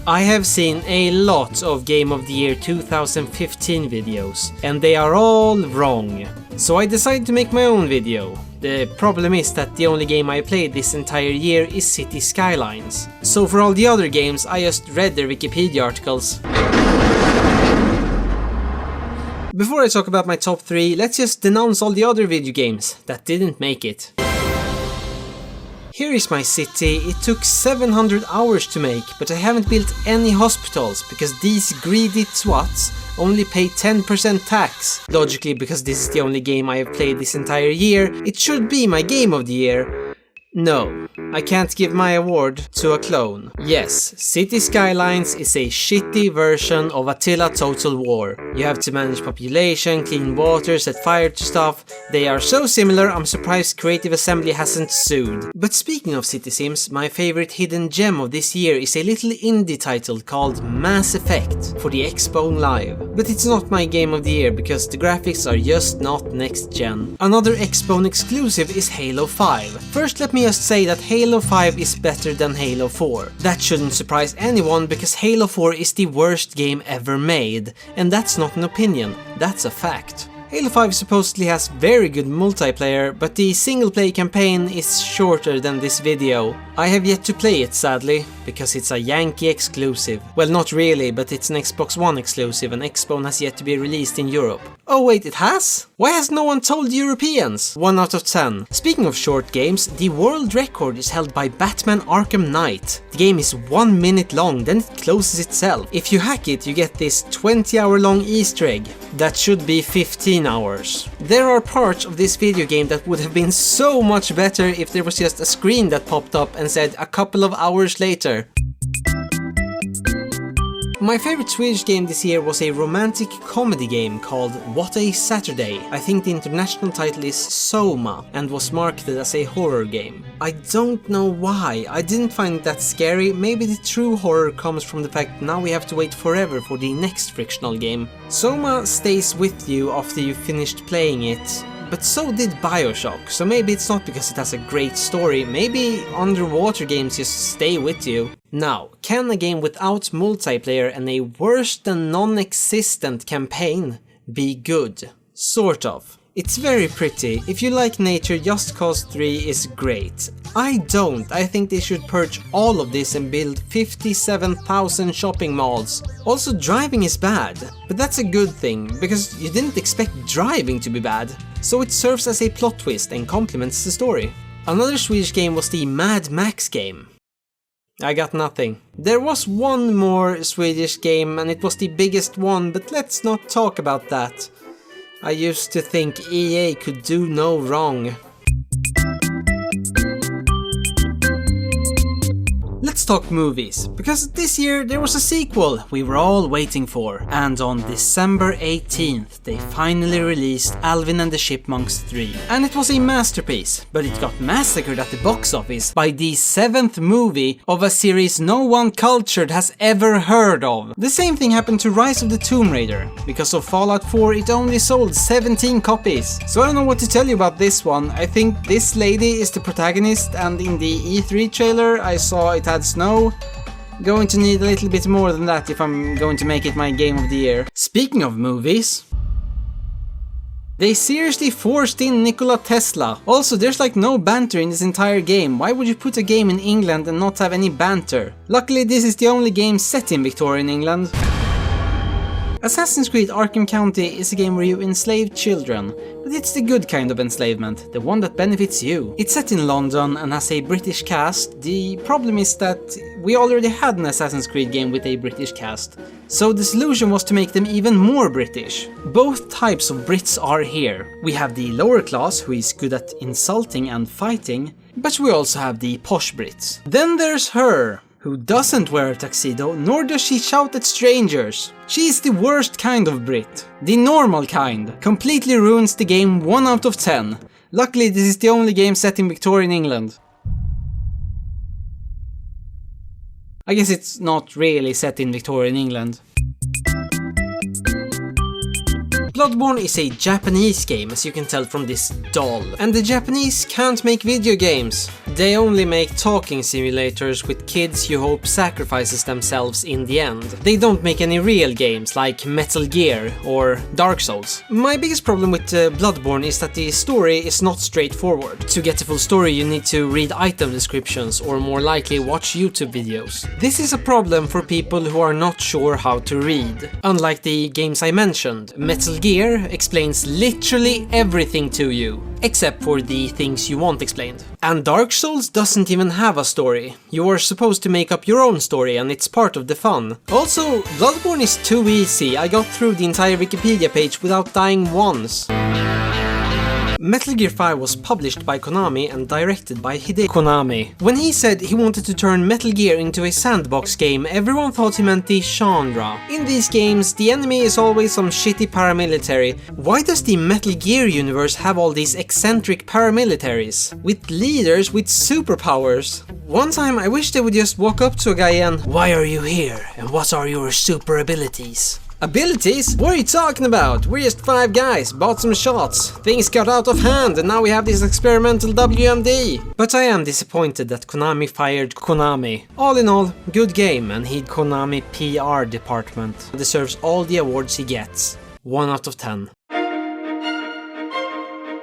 I have seen a lot of Game of the Year 2015 videos, and they are all wrong. So I decided to make my own video. The problem is that the only game I played this entire year is City Skylines. So for all the other games, I just read their Wikipedia articles. Before I talk about my top 3, let's just denounce all the other video games that didn't make it. Here is my city. It took 700 hours to make, but I haven't built any hospitals because these greedy twats only pay 10% tax. Logically, because this is the only game I have played this entire year, it should be my game of the year. No, I can't give my award to a clone. Yes, City Skylines is a shitty version of Attila Total War. You have to manage population, clean water, set fire to stuff. They are so similar, I'm surprised Creative Assembly hasn't sued. But speaking of city sims, my favorite hidden gem of this year is a little indie title called Mass Effect for the Xbox Live. But it's not my game of the year because the graphics are just not next gen. Another Xbox exclusive is Halo 5. First, let me just say that Halo 5 is better than Halo 4. That shouldn't surprise anyone because Halo 4 is the worst game ever made, and that's not an opinion, that's a fact. Halo 5 supposedly has very good multiplayer, but the single-player campaign is shorter than this video. I have yet to play it, sadly, because it's a Yankee exclusive. Well, not really, but it's an Xbox One exclusive and Xbox has yet to be released in Europe. Oh wait, it has? Why has no one told Europeans? 1 out of 10. Speaking of short games, the world record is held by Batman Arkham Knight. The game is 1 minute long, then it closes itself. If you hack it, you get this 20-hour long Easter egg. That should be 15 hours. There are parts of this video game that would have been so much better if there was just a screen that popped up and said a couple of hours later. My favorite Swedish game this year was a romantic comedy game called What a Saturday. I think the international title is Soma and was marketed as a horror game. I don't know why, I didn't find it that scary. Maybe the true horror comes from the fact now we have to wait forever for the next frictional game. Soma stays with you after you've finished playing it. But so did BioShock, so maybe it's not because it has a great story, maybe underwater games just stay with you. Now, can a game without multiplayer and a worse than non-existent campaign be good? Sort of. It's very pretty. If you like nature, Just Cause 3 is great. I don't. I think they should purge all of this and build 57,000 shopping malls. Also, driving is bad, but that's a good thing, because you didn't expect driving to be bad. So it serves as a plot twist and complements the story. Another Swedish game was the Mad Max game. I got nothing. There was one more Swedish game and it was the biggest one, but let's not talk about that. I used to think EA could do no wrong. Let's talk movies, because this year there was a sequel we were all waiting for, and on December 18th they finally released Alvin and the Chipmunks 3. And it was a masterpiece, but it got massacred at the box office by the 7th movie of a series no one cultured has ever heard of. The same thing happened to Rise of the Tomb Raider. Because of Fallout 4 it only sold 17 copies. So I don't know what to tell you about this one. I think this lady is the protagonist, and in the E3 trailer I saw it had snow. Going to need a little bit more than that if I'm going to make it my game of the year. Speaking of movies, they seriously forced in Nikola Tesla. Also, there's like no banter in this entire game. Why would you put a game in England and not have any banter? Luckily, this is the only game set in Victorian England. Assassin's Creed Arkham County is a game where you enslave children, but it's the good kind of enslavement, the one that benefits you. It's set in London and has a British cast. The problem is that we already had an Assassin's Creed game with a British cast, so the solution was to make them even more British. Both types of Brits are here. We have the lower class, who is good at insulting and fighting, but we also have the posh Brits. Then there's her, who doesn't wear a tuxedo, nor does she shout at strangers. She's the worst kind of Brit. The normal kind. Completely ruins the game 1 out of 10. Luckily, this is the only game set in Victorian England. I guess it's not really set in Victorian England. Bloodborne is a Japanese game, as you can tell from this doll. And the Japanese can't make video games. They only make talking simulators with kids you hope sacrifices themselves in the end. They don't make any real games like Metal Gear or Dark Souls. My biggest problem with Bloodborne is that the story is not straightforward. To get the full story you need to read item descriptions or more likely watch YouTube videos. This is a problem for people who are not sure how to read. Unlike the games I mentioned, Metal Gear explains literally everything to you, except for the things you want explained. And Dark Souls doesn't even have a story. You are supposed to make up your own story and it's part of the fun. Also, Bloodborne is too easy. I got through the entire Wikipedia page without dying once. Metal Gear 5 was published by Konami and directed by Hideo Konami. When he said he wanted to turn Metal Gear into a sandbox game, everyone thought he meant the genre. In these games, the enemy is always some shitty paramilitary. Why does the Metal Gear universe have all these eccentric paramilitaries? With leaders with superpowers? One time I wish they would just walk up to a guy and "Why are you here? And what are your super abilities?" Abilities? What are you talking about? We're just 5 guys, bought some shots, things got out of hand and now we have this experimental WMD. But I am disappointed that Konami fired Konami. All in all, good game, and he Konami PR department deserves all the awards he gets. 1 out of 10.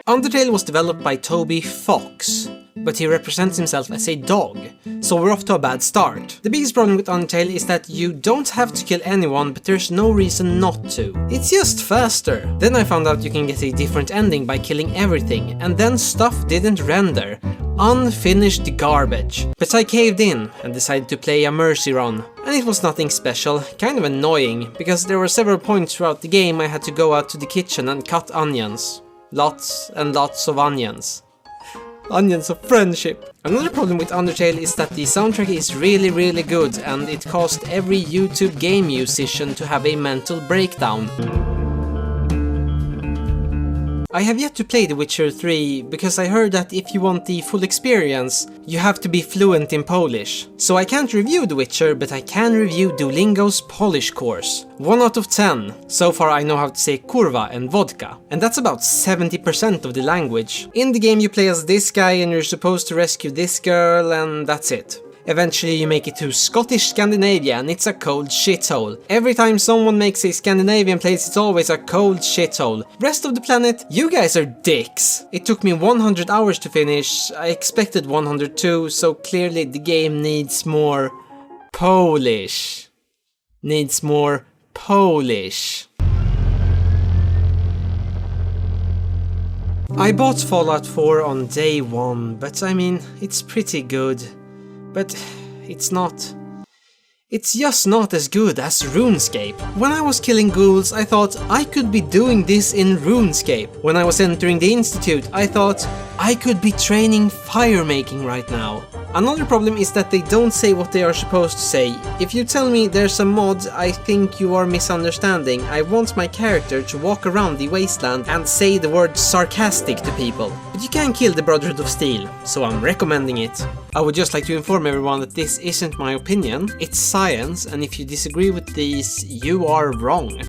Undertale was developed by Toby Fox, but he represents himself as a dog, so we're off to a bad start. The biggest problem with Undertale is that you don't have to kill anyone, but there's no reason not to. It's just faster. Then I found out you can get a different ending by killing everything, and then stuff didn't render. Unfinished garbage. But I caved in and decided to play a mercy run. And it was nothing special, kind of annoying, because there were several points throughout the game I had to go out to the kitchen and cut onions. Lots and lots of onions. Onions of friendship. Another problem with Undertale is that the soundtrack is really good and it caused every YouTube game musician to have a mental breakdown. I have yet to play The Witcher 3 because I heard that if you want the full experience, you have to be fluent in Polish. So I can't review The Witcher, but I can review Duolingo's Polish course. 1 out of 10. So far I know how to say kurwa and vodka. And that's about 70% of the language. In the game you play as this guy and you're supposed to rescue this girl, and that's it. Eventually you make it to Scottish Scandinavia and it's a cold shithole. Every time someone makes a Scandinavian place it's always a cold shithole. Rest of the planet, you guys are dicks. It took me 100 hours to finish, I expected 102, so clearly the game needs more Polish. Needs more Polish. I bought Fallout 4 on day 1, but I mean, it's pretty good. But it's just not as good as RuneScape. When I was killing ghouls, I thought I could be doing this in RuneScape. When I was entering the institute, I thought I could be training fire making right now. Another problem is that they don't say what they are supposed to say. If you tell me there's a mod, I think you are misunderstanding. I want my character to walk around the wasteland and say the word sarcastic to people. But you can kill the Brotherhood of Steel, so I'm recommending it. I would just like to inform everyone that this isn't my opinion, it's science, and if you disagree with these, you are wrong.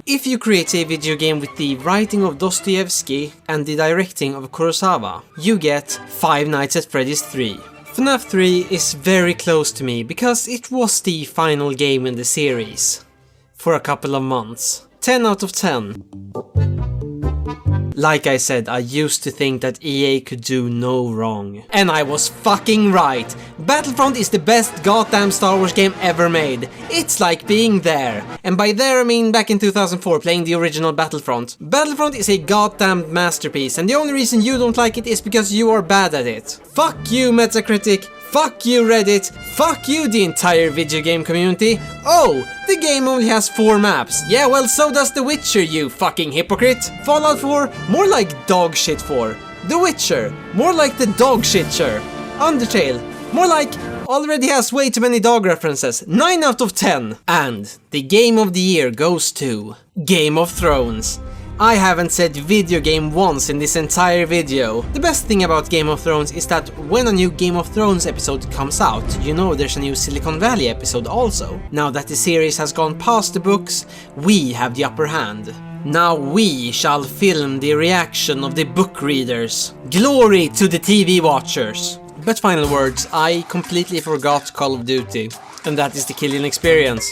If you create a video game with the writing of Dostoevsky and the directing of Kurosawa, you get Five Nights at Freddy's 3. FNAF 3 is very close to me because it was the final game in the series. For a couple of months. 10 out of 10. Like I said, I used to think that EA could do no wrong. And I was fucking right! Battlefront is the best goddamn Star Wars game ever made. It's like being there. And by there I mean back in 2004 playing the original Battlefront. Battlefront is a goddamn masterpiece, and the only reason you don't like it is because you are bad at it. Fuck you, Metacritic! Fuck you, Reddit! Fuck you, the entire video game community! Oh, the game only has 4 maps. Yeah, well, so does The Witcher, you fucking hypocrite! Fallout 4, more like dog shit 4. The Witcher, more like the dog shitcher. Undertale, more like already has way too many dog references. 9 out of 10. And the game of the year goes to Game of Thrones. I haven't said video game once in this entire video. The best thing about Game of Thrones is that when a new Game of Thrones episode comes out, you know there's a new Silicon Valley episode also. Now that the series has gone past the books, we have the upper hand. Now we shall film the reaction of the book readers. Glory to the TV watchers! But final words, I completely forgot Call of Duty. And that is the Kilian experience.